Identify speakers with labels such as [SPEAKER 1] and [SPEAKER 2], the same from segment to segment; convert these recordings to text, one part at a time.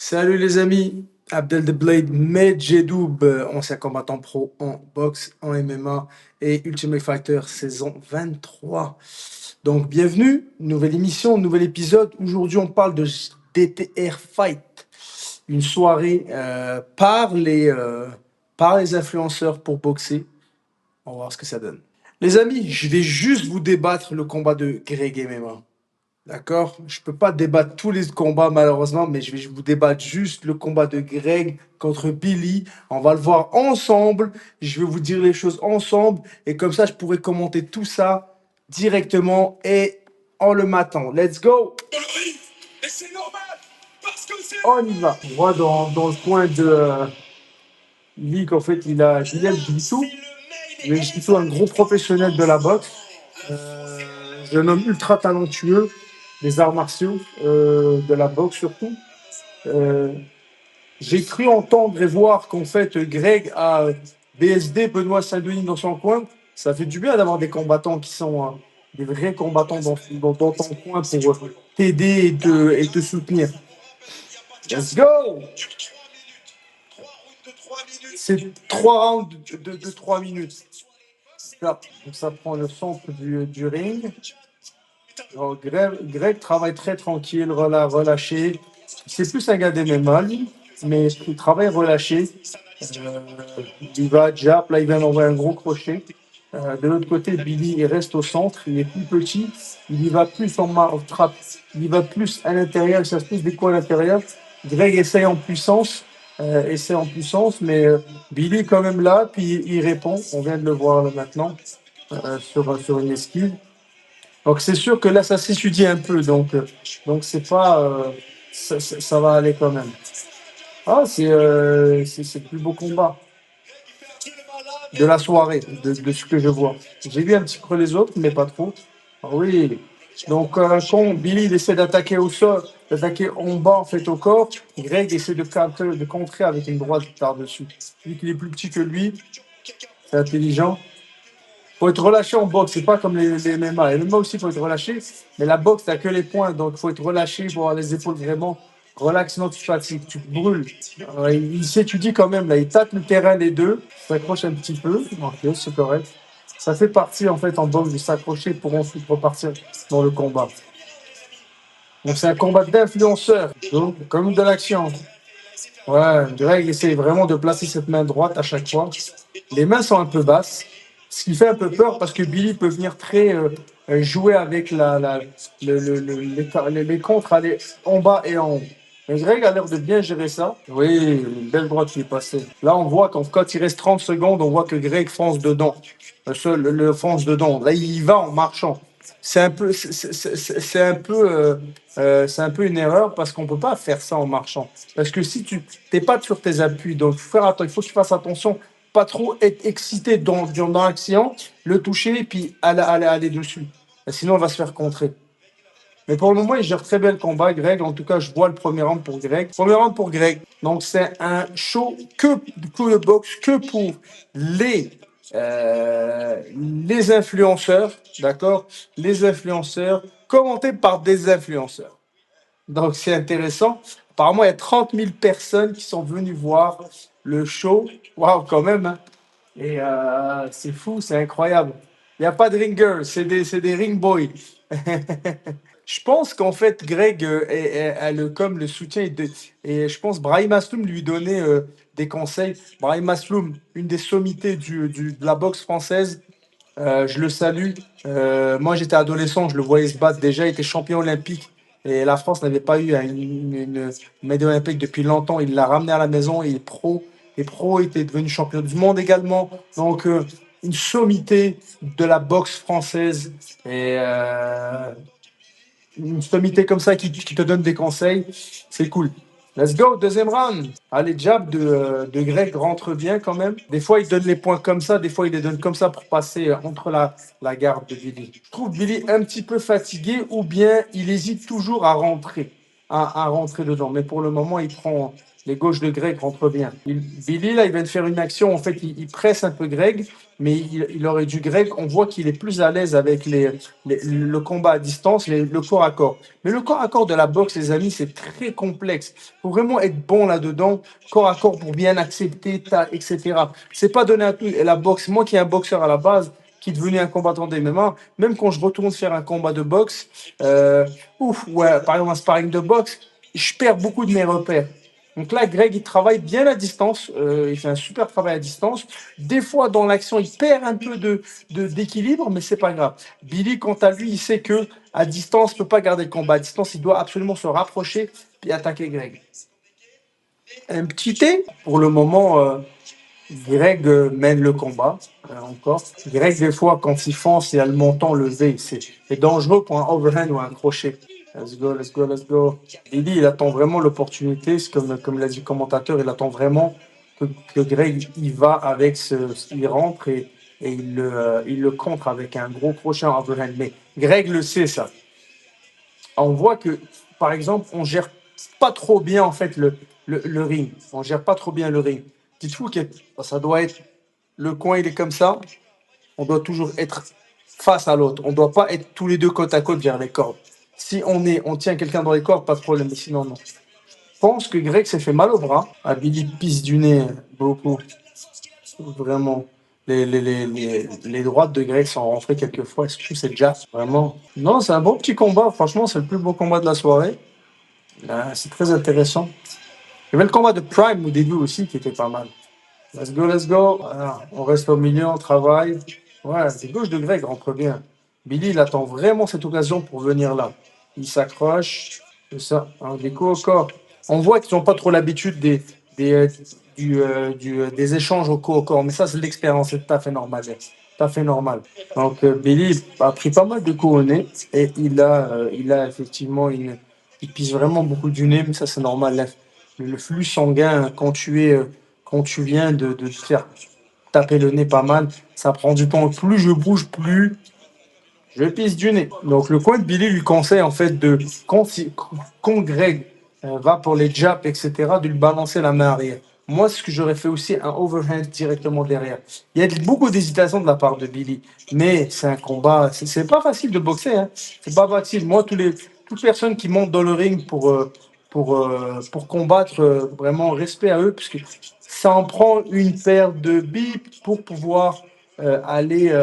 [SPEAKER 1] Salut les amis, Abdel the Blade Medjedoub, ancien combattant pro en boxe, en MMA et Ultimate Fighter saison 23. Donc bienvenue, nouvelle émission, nouvel épisode. Aujourd'hui on parle de DTR Fight, une soirée par les influenceurs pour boxer. On va voir ce que ça donne. Les amis, je vais juste vous débattre le combat de Greg MMA. D'accord? Je peux pas débattre tous les combats malheureusement, mais je vais vous débattre juste le combat de Greg contre Billy. On va le voir ensemble. Je vais vous dire les choses ensemble et comme ça je pourrai commenter tout ça directement et en le matant. Let's go! On y va. On voit dans le coin de Billy qu'en fait il a Guillaume Bissou. Guillaume Bissou, un gros professionnel de la boxe. Jeune homme ultra talentueux des arts martiaux, de la boxe surtout. Euh, j'ai cru entendre et voir qu'en fait Greg a BSD, Benoît Saint-Denis dans son coin. Ça fait du bien d'avoir des combattants qui sont des vrais combattants dans ton coin pour t'aider et te soutenir. Let's go! C'est 3 rounds de 3 minutes. Là, donc ça prend le centre du ring. Alors, Greg travaille très tranquille, relâché. C'est plus un gars d'MMA, lui, mais il travaille relâché. Euh, il va jab, là il vient d'envoyer un gros crochet. De l'autre côté, Billy il reste au centre, il est plus petit, il y va plus en trap, il y va plus à l'intérieur, il cherche plus des coups à l'intérieur. Greg essaie en puissance, mais Billy est quand même là, puis il répond. On vient de le voir là, maintenant sur une esquive. Donc c'est sûr que là ça s'étudie un peu, donc c'est pas ça va aller quand même. Ah c'est le plus beau combat de la soirée, de ce que je vois. J'ai vu un petit peu les autres, mais pas trop. Ah oui. Donc quand Billy il essaie d'attaquer au sol, d'attaquer en bas en fait au corps, Greg essaie de contrer avec une droite par-dessus. Vu qu'il est plus petit que lui, c'est intelligent. Faut être relâché en boxe, c'est pas comme les MMA. Les MMA aussi, faut être relâché, mais la boxe, t'as que les points, donc faut être relâché pour avoir les épaules vraiment relax, sinon tu te fatigues, tu te brûles. Il s'étudie quand même, là, il tâte le terrain les deux, s'accroche un petit peu, ok, c'est correct. Ça fait partie en fait en boxe de s'accrocher pour ensuite repartir dans le combat. Donc c'est un combat d'influenceurs, donc comme de l'action. Ouais, Greg essaie vraiment de placer cette main droite à chaque fois. Les mains sont un peu basses, ce qui fait un peu peur parce que Billy peut venir très jouer avec les contres aller en bas et en haut. Mais Greg a l'air de bien gérer ça. Oui, une belle droite qui est passée. Là, on voit quand il reste 30 secondes, on voit que Greg fonce dedans. Le fonce dedans. Là, il y va en marchant. C'est un peu une erreur parce qu'on peut pas faire ça en marchant. Parce que si tu t'es pas sur tes appuis, donc il faut que tu fasses attention, pas trop être excité dans l'action, le toucher et puis aller dessus. Sinon, on va se faire contrer. Mais pour le moment, il gère très bien le combat, Greg. En tout cas, je vois le premier round pour Greg. Premier round pour Greg. Donc, c'est un show que pour le boxe, que pour les, les influenceurs, d'accord? Les influenceurs, commentés par des influenceurs. Donc, c'est intéressant. Apparemment, il y a 30 000 personnes qui sont venues voir le show. Waouh, quand même, hein. Et c'est fou, c'est incroyable. Il n'y a pas de ringer, c'est des ring boys. Je pense qu'en fait, Greg a comme le soutien et je pense Brahim Asloum lui donnait des conseils. Brahim Asloum, une des sommités de la boxe française, je le salue. Moi, j'étais adolescent, je le voyais se battre déjà, il était champion olympique et la France n'avait pas eu une médaille olympique depuis longtemps. Il l'a ramené à la maison et il est pro. Et pro, il était devenu champion du monde également. Donc, une sommité de la boxe française. Et une sommité comme ça qui te donne des conseils, c'est cool. Let's go, deuxième round. Allez, jab de Greg rentre bien quand même. Des fois, il donne les points comme ça, des fois, il les donne comme ça pour passer entre la garde de Billy. Je trouve Billy un petit peu fatigué ou bien il hésite toujours à rentrer. à rentrer dedans. Mais pour le moment, il prend les gauches de Greg rentrent bien. Billy, là, il vient de faire une action. En fait, il presse un peu Greg, mais il aurait dû Greg. On voit qu'il est plus à l'aise avec le combat à distance, le corps à corps. Mais le corps à corps de la boxe, les amis, c'est très complexe. Il faut vraiment être bon là-dedans, corps à corps pour bien accepter, etc. C'est pas donné à tout. Et la boxe, moi qui est un boxeur à la base, qui est devenu un combattant d'MMA, même quand je retourne faire un combat de boxe, ouais, par exemple un sparring de boxe, je perds beaucoup de mes repères. Donc là, Greg, il travaille bien à distance. Il fait un super travail à distance. Des fois, dans l'action, il perd un peu d'équilibre, mais c'est pas grave. Billy, quant à lui, il sait que à distance, il peut pas garder le combat. À distance, il doit absolument se rapprocher et attaquer Greg. Un petit T, pour le moment, Greg mène le combat encore. Greg, des fois, quand il fonce et a le menton levé, c'est dangereux pour un overhand ou un crochet. Let's go, let's go, let's go. Billy, il attend vraiment l'opportunité, comme l'a dit le commentateur, il attend vraiment que Greg il va avec il rentre et il le contre avec un gros crochet en overhand. Mais Greg le sait, ça. On voit que, par exemple, on gère pas trop bien en fait le ring. On gère pas trop bien le ring. Dites-vous que ça doit être le coin, il est comme ça. On doit toujours être face à l'autre. On ne doit pas être tous les deux côte à côte vers les cordes. Si on tient quelqu'un dans les cordes, pas de problème. Mais sinon, non. Je pense que Greg s'est fait mal au bras. Ah, Billy pisse du nez beaucoup. Vraiment. Les droites de Greg sont rentrées quelques fois. Surtout, c'est jazz. Vraiment. Non, c'est un bon petit combat. Franchement, c'est le plus beau combat de la soirée. C'est très intéressant. Il y avait le combat de Prime au début aussi qui était pas mal. Let's go, let's go. Voilà, on reste au milieu, on travaille. Ouais, c'est gauche de Greg rentre bien. Billy, il attend vraiment cette occasion pour venir là. Il s'accroche. C'est ça. Alors, des coups au corps. On voit qu'ils n'ont pas trop l'habitude des échanges au coup au corps. Mais ça, c'est de l'expérience. C'est tout à fait normal. Tout à fait normal. Donc, Billy a pris pas mal de coups au nez. Et il a effectivement il pisse vraiment beaucoup du nez. Mais ça, c'est normal. Le flux sanguin, quand tu viens de te faire taper le nez pas mal, ça prend du temps. Plus je bouge, plus je pisse du nez. Donc le coin de Billy lui conseille en fait quand Greg va pour les jabs, etc., de lui balancer la main arrière. Moi, ce que j'aurais fait aussi, un overhand directement derrière. Il y a beaucoup d'hésitation de la part de Billy, mais c'est un combat, c'est pas facile de boxer, hein. C'est pas facile. Moi, toute personne qui monte dans le ring pour combattre, vraiment respect à eux, parce que ça en prend une paire de bips pour pouvoir aller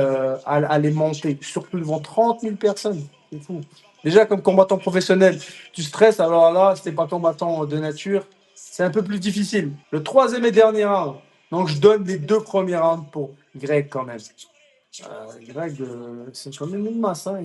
[SPEAKER 1] monter, surtout devant 30 000 personnes. C'est fou. Déjà, comme combattant professionnel, tu stresses, alors là, si t'es pas combattant de nature, c'est un peu plus difficile. Le troisième et dernier round. Donc, je donne les deux premiers rounds pour Greg quand même. Greg, c'est quand même une masse. Hein.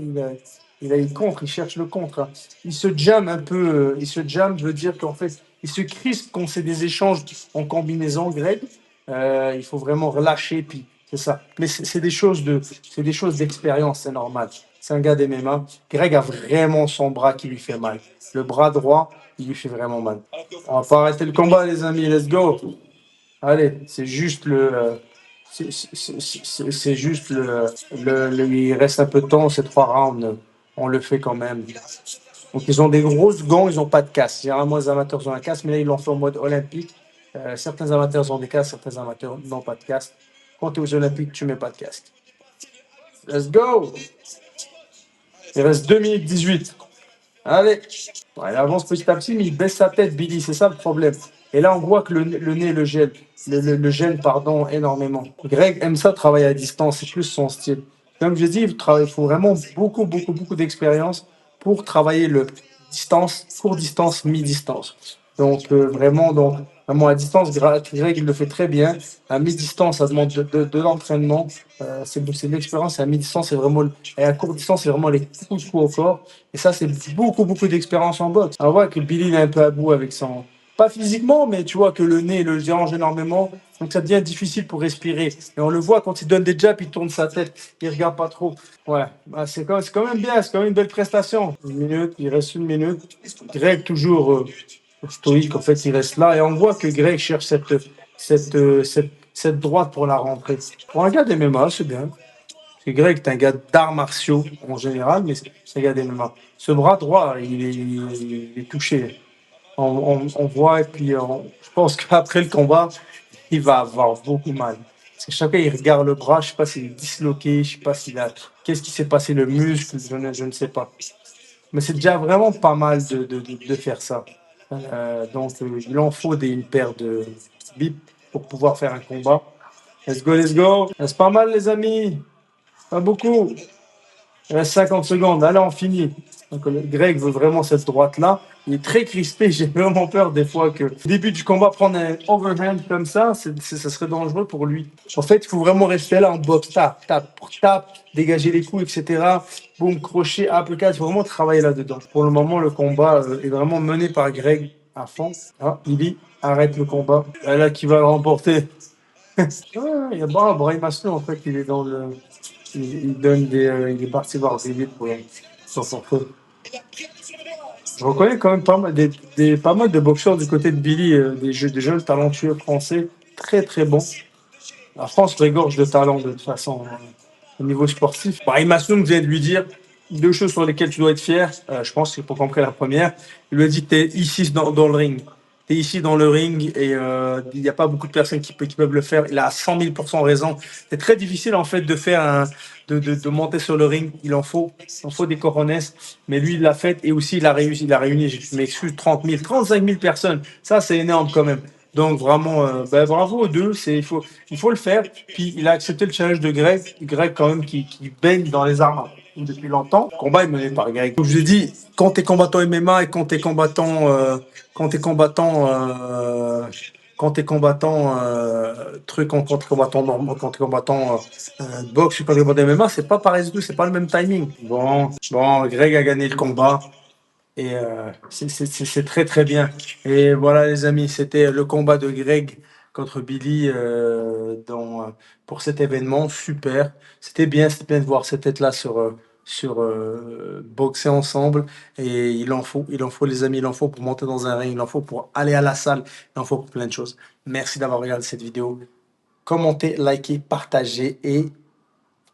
[SPEAKER 1] Il contre, il cherche le contre. Hein. Il se jamme un peu. Il se jamme, je veux dire qu'en fait, il se crispe quand c'est des échanges en combinaison, Greg. Il faut vraiment relâcher, puis c'est ça. Mais c'est des choses d'expérience, c'est normal. C'est un gars d'MMA. Greg a vraiment son bras qui lui fait mal. Le bras droit, il lui fait vraiment mal. On va pas arrêter le combat, les amis. Let's go. Allez, c'est juste c'est juste il reste un peu de temps, ces trois rounds, on le fait quand même. Donc ils ont des grosses gants, ils n'ont pas de casse. Généralement les amateurs ont un casque, mais là ils l'ont fait en mode olympique. Certains amateurs ont des casques, certains amateurs n'ont pas de casque. Quand tu es aux Olympiques, tu mets pas de casque. Let's go! Il reste 2 minutes 18. Allez! Ouais, il avance petit à petit, mais il baisse sa tête, Billy, c'est ça le problème. Et là, on voit que le nez le gêne, pardon, énormément. Greg aime ça, travailler à distance, c'est plus son style. Comme je dis, il faut vraiment beaucoup d'expérience pour travailler le distance, court distance, mi-distance. Donc, vraiment à distance, Greg, il le fait très bien. À mi-distance, ça demande de l'entraînement. C'est de l'expérience. Et à mi-distance, et à court distance, c'est vraiment les coups au corps. Et ça, c'est beaucoup d'expérience en boxe. On voit que Billy il est un peu à bout avec son. Pas physiquement, mais tu vois que le nez le dérange énormément. Donc ça devient difficile pour respirer. Et on le voit quand il donne des jabs, il tourne sa tête. Il regarde pas trop. Ouais, bah, c'est quand même bien. C'est quand même une belle prestation. Une minute, il reste une minute. Greg, toujours stoïque, en fait, il reste là. Et on voit que Greg cherche cette droite pour la rentrée. Pour un gars d'MMA, c'est bien. Parce que Greg est un gars d'arts martiaux en général, mais c'est un gars d'MMA. Ce bras droit, il est touché. On voit, et puis je pense qu'après le combat, il va avoir beaucoup mal. Parce que chaque fois, il regarde le bras, je sais pas s'il est disloqué, je sais pas s'il a. Qu'est-ce qui s'est passé, le muscle, je ne sais pas. Mais c'est déjà vraiment pas mal de faire ça. Donc, il en faut une paire de bips pour pouvoir faire un combat. Let's go, let's go. C'est pas mal, les amis. Pas beaucoup. Il reste 50 secondes. Allez, on finit. Donc, Greg veut vraiment cette droite-là. Il est très crispé. J'ai vraiment peur des fois que, au début du combat, prendre un overhand comme ça, ça serait dangereux pour lui. En fait, il faut vraiment rester là en boxe. Tape, tape, tape, dégager les coups, etc. Boum, crochet, uppercut. Il faut vraiment travailler là-dedans. Pour le moment, le combat est vraiment mené par Greg à fond. Ah, Billy arrête le combat. Là, qui va le remporter? Il y a Brahim Asnou, en fait, il est dans le. Il donne il est parti voir Billy pour sur son feu. Je reconnais quand même pas mal, pas mal de boxeurs du côté de Billy, des jeunes talentueux français, très très bons. La France regorge de talent de toute façon au niveau sportif. Brahim Asloum vient de lui dire deux choses sur lesquelles tu dois être fier. Je pense que pour comprendre la première, il lui a dit que tu es ici dans le ring. Tu es ici dans le ring et il n'y a pas beaucoup de personnes qui peuvent le faire. Il a 100 000% raison. C'est très difficile en fait de faire de monter sur le ring. Il en faut des cojones. Mais lui, il l'a fait et aussi il a réussi. Il a réuni, je m'excuse, 30 000, 35 000 personnes. Ça, c'est énorme quand même. Donc vraiment, bravo aux deux. Il faut le faire. Puis il a accepté le challenge de Greg. Greg quand même qui baigne dans les armes depuis longtemps. Le combat est mené par Greg. Comme je l'ai dit, quand tu es combattant MMA et quand t'es combattant, quand t'es combattant quand t'es combattant normal, quand t'es combattant boxe, quand t'es combattant MMA, c'est pas pareil du tout, c'est pas le même timing. Bon, Greg a gagné le combat. Et c'est très très bien. Et voilà les amis, c'était le combat de Greg contre Billy pour cet événement. Super. C'était bien de voir cette tête-là sur boxer ensemble. Et il en faut les amis, il en faut pour monter dans un ring, il en faut pour aller à la salle, il en faut pour plein de choses. Merci d'avoir regardé cette vidéo. Commentez, likez, partagez et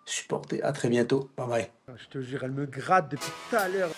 [SPEAKER 1] supportez. À très bientôt. Bye bye.
[SPEAKER 2] Je te jure, elle me gratte depuis tout à l'heure.